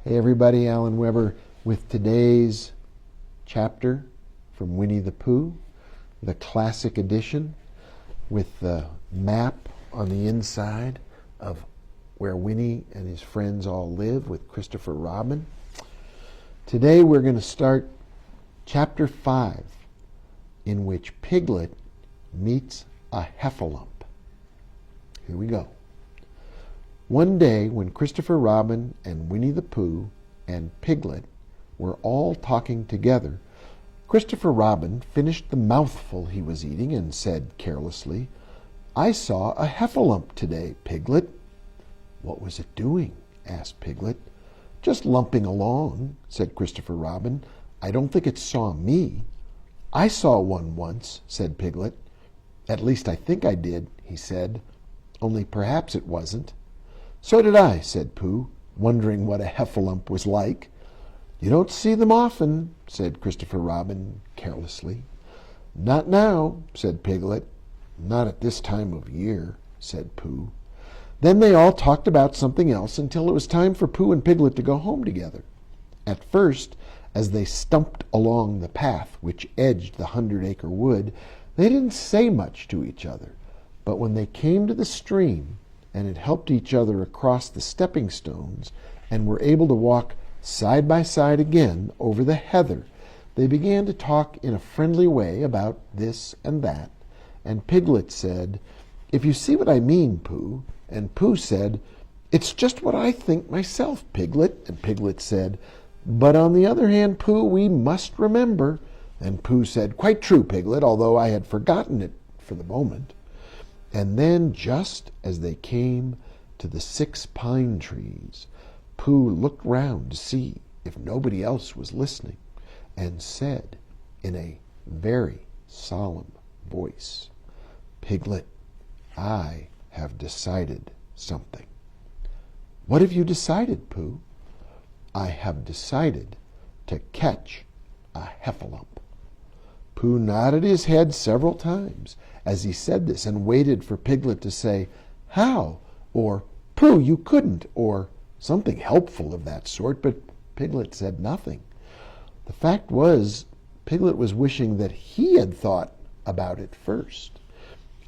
Hey everybody, Alan Weber with today's chapter from Winnie the Pooh, the classic edition with the map on the inside of where Winnie and his friends all live with Christopher Robin. Today we're going to start chapter 5, in which Piglet meets a Heffalump. Here we go. One day when Christopher Robin and Winnie the Pooh and Piglet were all talking together, Christopher Robin finished the mouthful he was eating and said carelessly, "I saw a Heffalump today, Piglet." "What was it doing?" asked Piglet. "Just lumping along," said Christopher Robin. "I don't think it saw me." "I saw one once," said Piglet. "At least I think I did," he said, "only perhaps it wasn't." "So did I," said Pooh, wondering what a Heffalump was like. "You don't see them often," said Christopher Robin carelessly. "Not now," said Piglet. "Not at this time of year," said Pooh. Then they all talked about something else until it was time for Pooh and Piglet to go home together. At first, as they stumped along the path which edged the 100-acre wood, they didn't say much to each other. But when they came to the stream, and had helped each other across the stepping stones, and were able to walk side by side again over the heather, they began to talk in a friendly way about this and that, and Piglet said, "If you see what I mean, Pooh," and Pooh said, "It's just what I think myself, Piglet," and Piglet said, "But on the other hand, Pooh, we must remember," and Pooh said, "Quite true, Piglet, although I had forgotten it for the moment." And then, just as they came to the 6 pine trees, Pooh looked round to see if nobody else was listening, and said in a very solemn voice, "Piglet, I have decided something." "What have you decided, Pooh?" "I have decided to catch a Heffalump." Pooh nodded his head several times as he said this, and waited for Piglet to say, "How?" or "Pooh, you couldn't," or something helpful of that sort, but Piglet said nothing. The fact was, Piglet was wishing that he had thought about it first.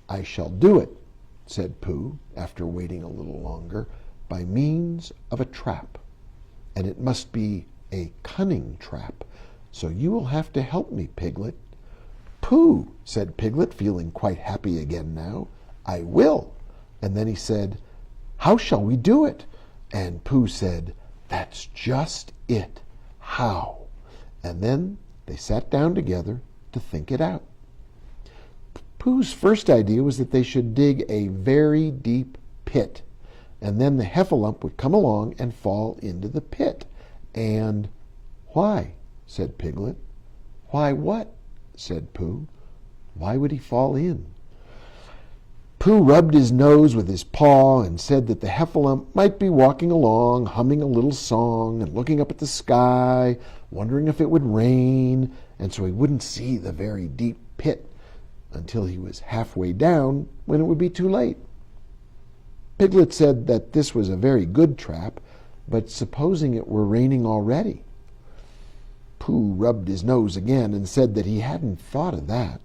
"I shall do it," said Pooh, after waiting a little longer, "by means of a trap. And it must be a cunning trap, so you will have to help me, Piglet." "Pooh," said Piglet, feeling quite happy again now, "I will." And then he said, "How shall we do it?" And Pooh said, "That's just it. How?" And then they sat down together to think it out. Pooh's first idea was that they should dig a very deep pit, and then the Heffalump would come along and fall into the pit. And "Why?" said Piglet. "Why what?" said Pooh. "Why would he fall in?" Pooh rubbed his nose with his paw and said that the Heffalump might be walking along, humming a little song and looking up at the sky, wondering if it would rain, and so he wouldn't see the very deep pit until he was halfway down, when it would be too late. Piglet said that this was a very good trap, but supposing it were raining already? Pooh rubbed his nose again and said that he hadn't thought of that.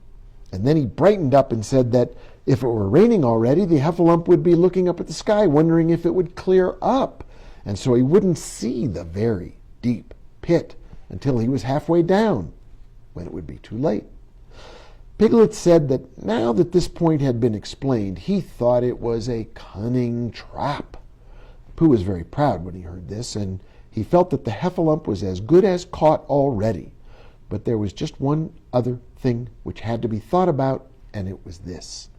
And then he brightened up and said that if it were raining already, the Heffalump would be looking up at the sky, wondering if it would clear up, and so he wouldn't see the very deep pit until he was halfway down, when it would be too late. Piglet said that now that this point had been explained, he thought it was a cunning trap. Pooh was very proud when he heard this, and he felt that the Heffalump was as good as caught already. But there was just one other thing which had to be thought about, and it was this.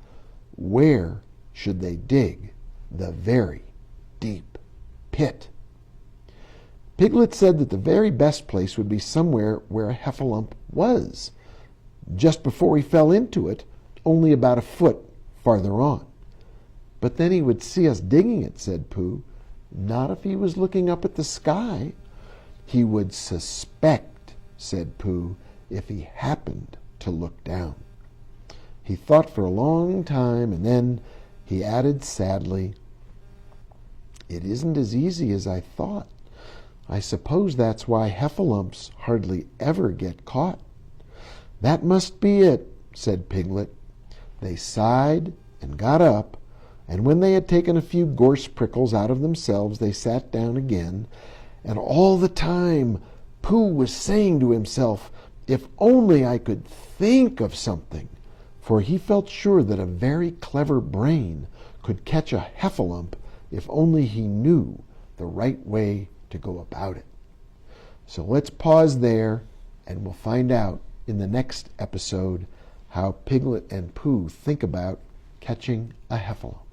Where should they dig the very deep pit? Piglet said that the very best place would be somewhere where a Heffalump was, just before he fell into it, only about a foot farther on. "But then he would see us digging it," said Pooh. "Not if he was looking up at the sky." "He would suspect," said Pooh, "if he happened to look down." He thought for a long time, and then he added sadly, "It isn't as easy as I thought. I suppose that's why heffalumps hardly ever get caught." "That must be it," said Piglet. They sighed and got up, and when they had taken a few gorse prickles out of themselves, they sat down again. And all the time Pooh was saying to himself, "If only I could think of something," for he felt sure that a very clever brain could catch a heffalump if only he knew the right way to go about it. So let's pause there, and we'll find out in the next episode how Piglet and Pooh think about catching a heffalump.